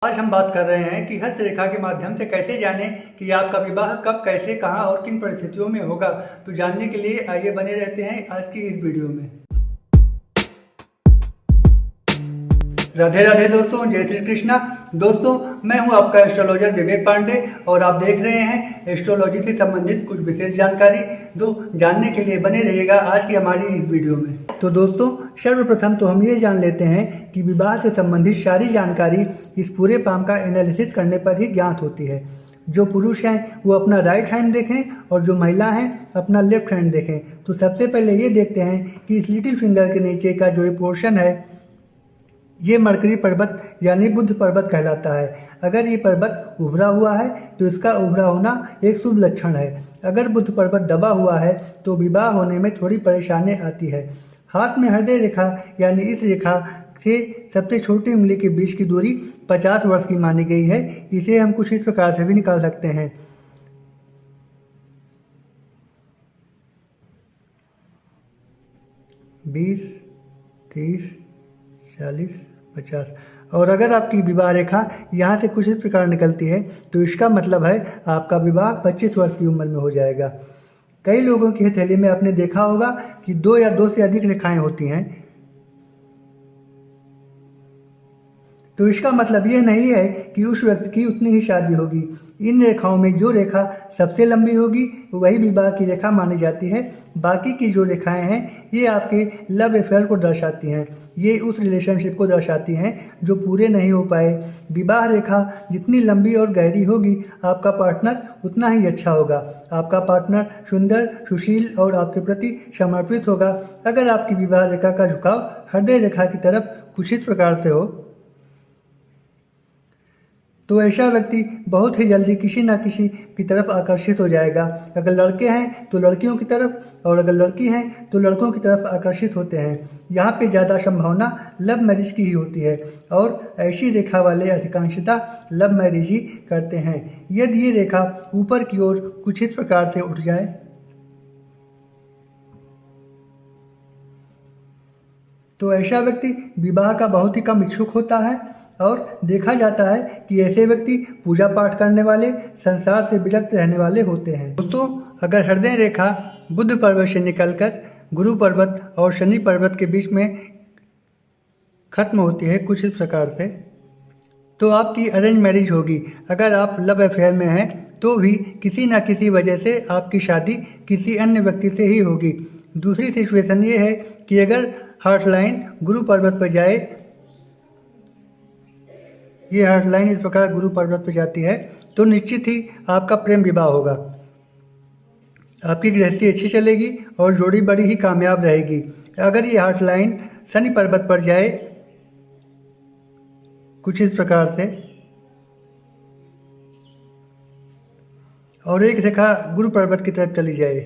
आज हम बात कर रहे हैं कि हस्तरेखा के माध्यम से कैसे जानें कि आपका विवाह कब, कैसे, कहां और किन परिस्थितियों में होगा। तो जानने के लिए आइए बने रहते हैं आज की इस वीडियो में। राधे राधे दोस्तों, जय श्री कृष्णा। दोस्तों, मैं हूं आपका एस्ट्रोलॉजर विवेक पांडे और आप देख रहे हैं एस्ट्रोलॉजी से संबंधित कुछ विशेष जानकारी। जानने के लिए बने रहिएगा आज की हमारी इस वीडियो में। तो दोस्तों, सर्वप्रथम तो हम ये जान लेते हैं कि विवाह से संबंधित सारी जानकारी इस पूरे पाम का एनालिसिस करने पर ही ज्ञात होती है। जो पुरुष हैं वो अपना राइट हैंड देखें और जो महिला हैं अपना लेफ्ट हैंड देखें। तो सबसे पहले ये देखते हैं कि इस लिटिल फिंगर के नीचे का जो ये पोर्शन है ये मरकरी पर्वत यानी बुध पर्वत कहलाता है। अगर ये पर्वत उभरा हुआ है तो इसका उभरा होना एक शुभ लक्षण है। अगर बुध पर्वत दबा हुआ है तो विवाह होने में थोड़ी परेशानी आती है। हाथ में हृदय रेखा यानी इस रेखा से सबसे छोटी उंगली के बीच की दूरी 50 वर्ष की मानी गई है। इसे हम कुछ इस प्रकार से भी निकाल सकते हैं। 20, 30, 40, 50। और अगर आपकी विवाह रेखा यहाँ से कुछ इस प्रकार निकलती है तो इसका मतलब है आपका विवाह 25 वर्ष की उम्र में हो जाएगा। कई लोगों की हथेली में आपने देखा होगा कि 2 या 2 से अधिक रेखाएं होती हैं। तो इसका मतलब यह नहीं है कि उस व्यक्ति की उतनी ही शादी होगी। इन रेखाओं में जो रेखा सबसे लंबी होगी वही विवाह की रेखा मानी जाती है। बाकी की जो रेखाएं हैं ये आपके लव अफेयर को दर्शाती हैं। ये उस रिलेशनशिप को दर्शाती हैं जो पूरे नहीं हो पाए। विवाह रेखा जितनी लंबी और गहरी होगी आपका पार्टनर उतना ही अच्छा होगा। आपका पार्टनर सुंदर, सुशील और आपके प्रति समर्पित होगा। अगर आपकी विवाह रेखा का झुकाव हृदय रेखा की तरफ कुछ इस प्रकार से हो तो ऐसा व्यक्ति बहुत ही जल्दी किसी न किसी की तरफ आकर्षित हो जाएगा। अगर लड़के हैं तो लड़कियों की तरफ और अगर लड़की हैं तो लड़कों की तरफ आकर्षित होते हैं। यहाँ पे ज़्यादा संभावना लव मैरिज की ही होती है और ऐसी रेखा वाले अधिकांशतः लव मैरिज ही करते हैं। यदि ये रेखा ऊपर की ओर कुछ इस प्रकार से उठ जाए तो ऐसा व्यक्ति विवाह का बहुत ही कम इच्छुक होता है और देखा जाता है कि ऐसे व्यक्ति पूजा पाठ करने वाले, संसार से विरक्त रहने वाले होते हैं। दोस्तों, अगर हृदय रेखा बुध पर्वत से निकलकर गुरु पर्वत और शनि पर्वत के बीच में खत्म होती है कुछ इस प्रकार से तो आपकी अरेंज मैरिज होगी। अगर आप लव अफेयर में हैं तो भी किसी न किसी वजह से आपकी शादी किसी अन्य व्यक्ति से ही होगी। दूसरी सिचुएशन ये है कि अगर हार्ट लाइन गुरु पर्वत पर जाए, ये हार्ट लाइन इस प्रकार गुरु पर्वत पर जाती है तो निश्चित ही आपका प्रेम विवाह होगा। आपकी गृहस्थी अच्छी चलेगी और जोड़ी बड़ी ही कामयाब रहेगी। अगर ये हार्ट लाइन शनि पर्वत पर जाए कुछ इस प्रकार से और एक रेखा गुरु पर्वत की तरफ चली जाए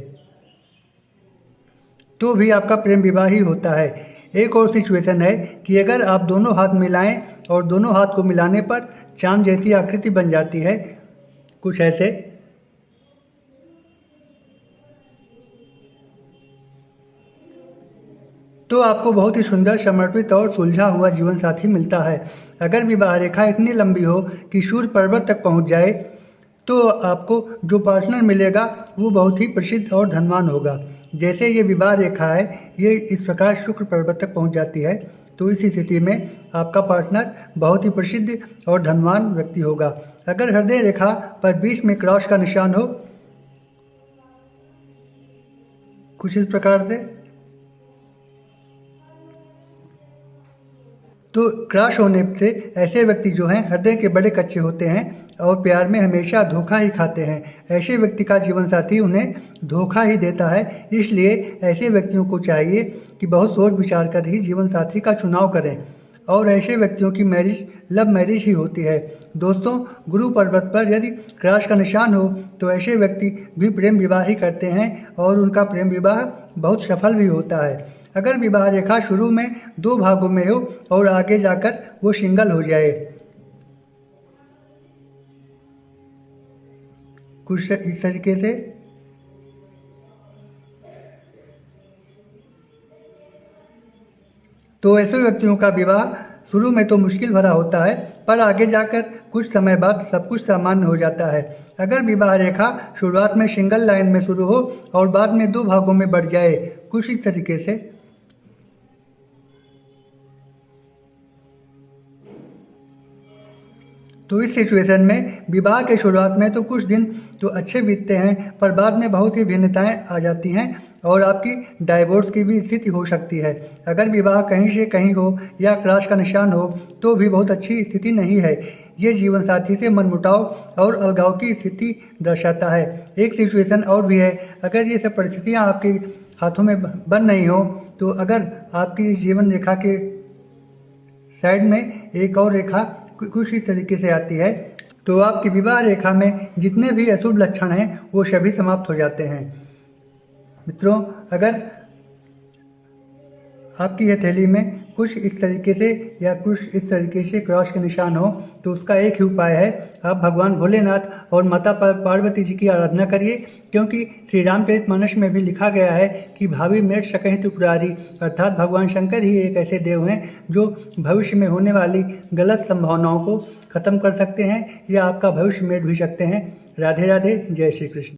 तो भी आपका प्रेम विवाह ही होता है। एक और सिचुएशन है कि अगर आप दोनों हाथ मिलाएं और दोनों हाथ को मिलाने पर चांद जैसी आकृति बन जाती है कुछ ऐसे, तो आपको बहुत ही सुंदर, समर्पित और सुलझा हुआ जीवन साथी मिलता है। अगर विवाह रेखा इतनी लंबी हो कि सूर्य पर्वत तक पहुंच जाए तो आपको जो पार्टनर मिलेगा वो बहुत ही प्रसिद्ध और धनवान होगा। जैसे ये विवाह रेखा है ये इस प्रकार शुक्र पर्वत तक पहुंच जाती है तो इस स्थिति में आपका पार्टनर बहुत ही प्रसिद्ध और धनवान व्यक्ति होगा। अगर हृदय रेखा पर बीच में क्रॉस का निशान हो कुछ इस प्रकार से तो क्रॉस होने से ऐसे व्यक्ति जो हैं हृदय के बड़े कच्चे होते हैं और प्यार में हमेशा धोखा ही खाते हैं। ऐसे व्यक्ति का जीवन साथी उन्हें धोखा ही देता है। इसलिए ऐसे व्यक्तियों को चाहिए कि बहुत सोच विचार कर ही जीवन साथी का चुनाव करें और ऐसे व्यक्तियों की मैरिज लव मैरिज ही होती है। दोस्तों, गुरु पर्वत पर यदि क्रॉस का निशान हो तो ऐसे व्यक्ति भी प्रेम विवाह ही करते हैं और उनका प्रेम विवाह बहुत सफल भी होता है। अगर विवाह रेखा शुरू में 2 भागों में हो और आगे जाकर वो सिंगल हो जाए कुछ इस तरीके से तो ऐसे व्यक्तियों का विवाह शुरू में तो मुश्किल भरा होता है पर आगे जाकर कुछ समय बाद सब कुछ सामान्य हो जाता है। अगर विवाह रेखा शुरुआत में सिंगल लाइन में शुरू हो और बाद में 2 भागों में बढ़ जाए, कुछ इस तरीके से, तो इस सिचुएशन में विवाह के शुरुआत में तो कुछ दिन तो अच्छे बीतते हैं, पर बाद में बहुत ही भिन्नताएं आ जाती हैं और आपकी डाइवोर्स की भी स्थिति हो सकती है। अगर विवाह कहीं से कहीं हो या क्रॉस का निशान हो तो भी बहुत अच्छी स्थिति नहीं है। ये जीवन साथी से मनमुटाव और अलगाव की स्थिति दर्शाता है। एक सिचुएशन और भी है, अगर ये सब परिस्थितियाँ आपके हाथों में बन नहीं हो तो अगर आपकी जीवन रेखा के साइड में एक और रेखा कुछ इस तरीके से आती है, तो आपकी विवाह रेखा में जितने भी अशुभ लक्षण हैं वो सभी समाप्त हो जाते हैं। मित्रों, अगर आपकी हथेली में कुछ इस तरीके से या कुछ इस तरीके से क्रॉस के निशान हो तो उसका एक ही उपाय है, आप भगवान भोलेनाथ और माता पार्वती जी की आराधना करिए, क्योंकि श्री रामचरितमानस में भी लिखा गया है कि भावी मेट सकहि त्रिपुरारी, अर्थात भगवान शंकर ही एक ऐसे देव हैं जो भविष्य में होने वाली गलत संभावनाओं को खत्म कर सकते हैं या आपका भविष्य मेट भी सकते हैं। राधे राधे, जय श्री कृष्ण।